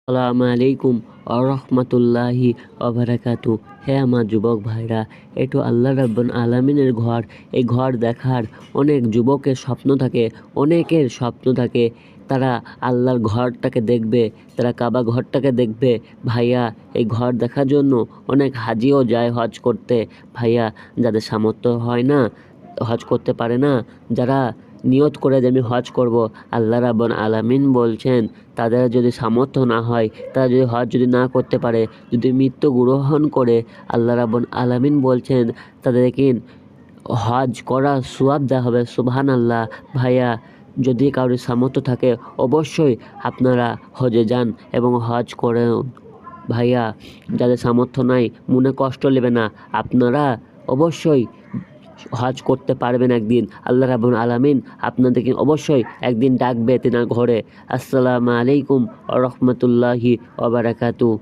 আসসালামু আলাইকুম আরহামাতুল্লাহি ওবারাকাতু। হে আমার যুবক ভাইরা, একটু আল্লাহ রাব্বুল আলামিনের ঘর, এই ঘর দেখার অনেক যুবকের স্বপ্ন থাকে, অনেকের স্বপ্ন থাকে। তারা আল্লাহর ঘরটাকে দেখবে, তারা কাবা ঘরটাকে দেখবে। ভাইয়া, এই ঘর দেখার জন্য অনেক হাজিও যায় হজ করতে। ভাইয়া, যাদের সামর্থ্য হয় না, হজ করতে পারে না, যারা নিয়ত করে যে আমি হজ করব, আল্লাহ রাব্বুল আলামিন বলছেন তাদের যদি সামর্থ্য না হয়, তারা যদি হজ না করতে পারে, যদি মৃত্যু গ্রহণ করে, আল্লাহ রাব্বুল আলামিন বলছেন তাদেরকে হজ করার সওয়াব দেওয়া হবে। সুবহানাল্লাহ। ভাইয়া, যদি কারোর সামর্থ্য থাকে অবশ্যই আপনারা হজে যান এবং হজ করেন। ভাইয়া, যাদের সামর্থ্য নাই মনে কষ্ট নেবে না, আপনারা অবশ্যই হজ করতে পারবেন একদিন। আল্লাহ রাব্বুল আলামিন আপনাদেরকে অবশ্যই একদিন ডাকবে তিনার ঘরে। আসসালামু আলাইকুম ওয়া রাহমাতুল্লাহি ওয়া বারাকাতুহু।